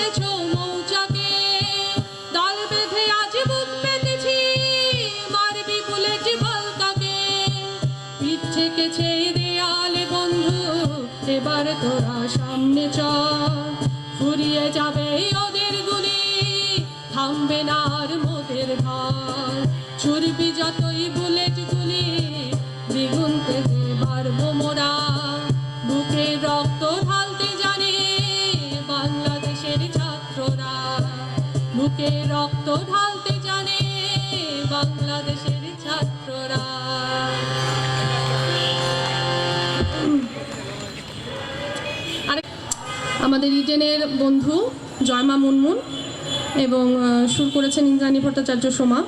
এনেছো মৌচাকে, দল বেঁধে আজ বুক পেতেছি, মারবি বুলেট বালকাকে। পিঠ ঠেকেছে দেয়ালে বন্ধু, এবার তোরা সামনে চল, ফুরিয়ে যাবে ওদের গুলি, থামবে না আর মোদের ঢল। ছুড়বি যতই বুলেট গুলি, দ্বিগুণ তেজে বাড়বো মোরা, বুকে রক্ত ঢালতে জানে বাংলাদেশের ছাত্ররা, বুকে রক্ত ঢালতে জানে বাংলাদেশের ছাত্ররা। আমাদের ইডেনের বন্ধু জয়মা মুনমুন এবং সুর করেছেন ইন্দ্রাণী ভট্টাচার্য সোমা।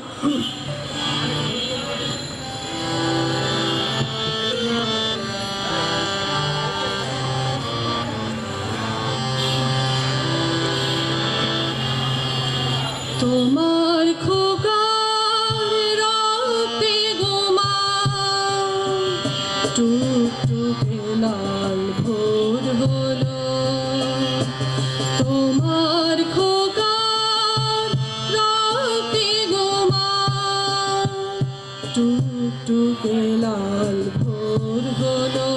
তোমার খোকার রাতে গোমা, টুকটুকে লাল ভোর হলো, তোমার খোকার রাতে গোমা, টুকটুকে লাল ভোর হলো।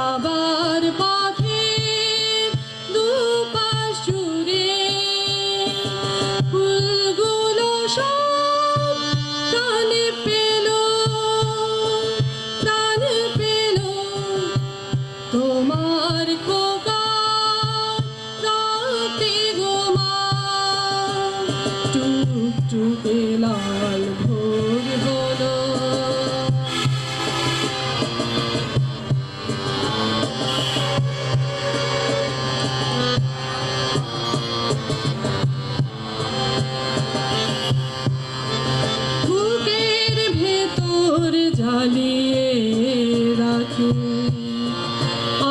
আবার পথের দুপাশ জুড়ে ফুলগুলো সব প্রাণ পেল, প্রাণ পেল। তোমার খোকার রাতে গোমা, টুকটুকে লাল ভোর হলো। বুকের ভেতর জ্বালিয়ে রাখি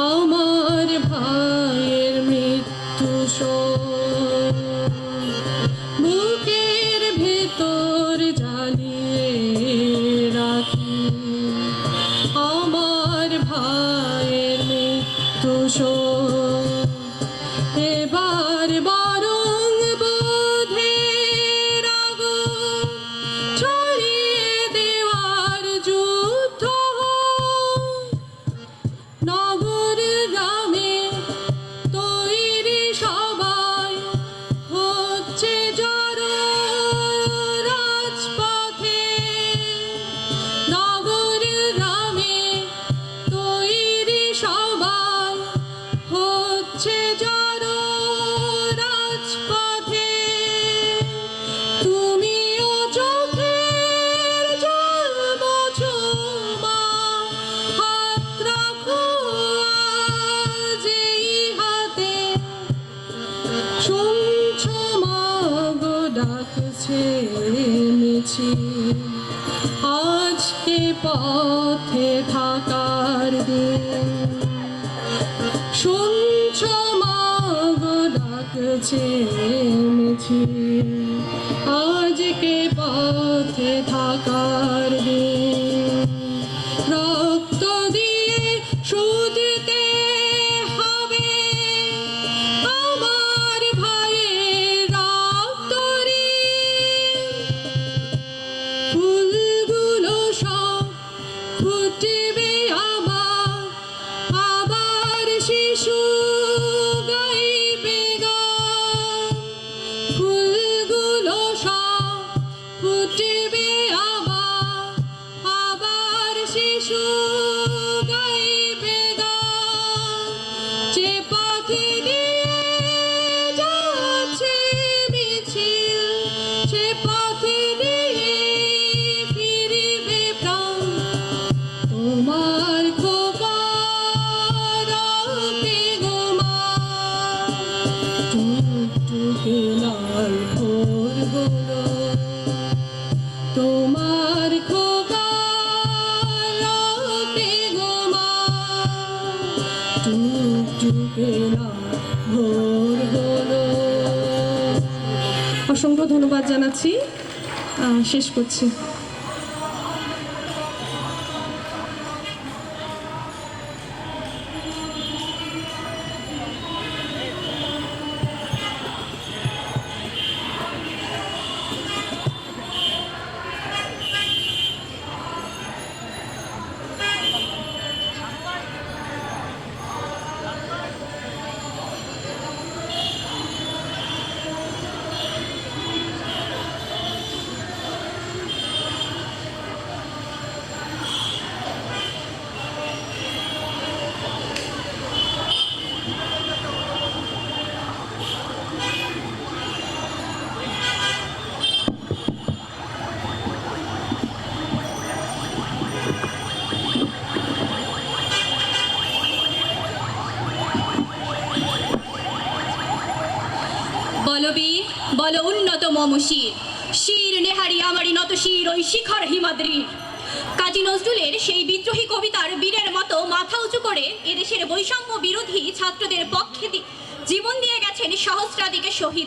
আমার ভাইয়ের মৃত্যু শোক, বুকের ভেতর জ্বালিয়ে রাখি আমার ভাইয়ের মৃত্যু শোক। এবার বরং বোধের আগুন ছড়িয়ে দেওয়ার যুদ্ধ হোক, নগর গ্রামে তৈরি সবাই হচ্ছে জড়ো রাজপথে, নগর গ্রামে তৈরি সবাই হচ্ছে জড়ো রাজপথে। তুমিও চোখের জল মোছো মা, হাত রাখো আজ এই হাতে, শুনছো মা গো ডাকছে মিছিল, আজকে পথে থাকার দিন। শুনছো মা গো ডাকছে মিছিল, আজকে পথে থাকার দিন। রক্ত দিয়ে শুধতে হবে আমার ভাইয়ের রক্ত ঋণ, ফুলগুলো সব ফুটবে আমার, আবার শিশু গাইবে গান, ফুলগুলো সব ফুটবে আমার, আবার শিশু গাইবে গান। যে পথে দিয়ে যাচ্ছে মিছিল, সে পথে দিয়ে ফিরিবে প্রাণ। তোমার খোকার রাতে গোমা, টুকটুকে লাল ভোর হলো, তোমার খোকার রাতে গোমা, টুকটুকে লাল ভোর হলো। অসংখ্য ধন্যবাদ জানাচ্ছি, শেষ করছি। মম শির, শির নেহারি আমারই নত শির ওই শিখর হিমাদ্রির। কাজী নজরুলের সেই বিদ্রোহী কবিতার বীরের মতো মাথা উঁচু করে এদেশের বৈষম্য বিরোধী ছাত্রদের পক্ষে জীবন দিয়ে গেছেন সহস্রাধিক শহীদ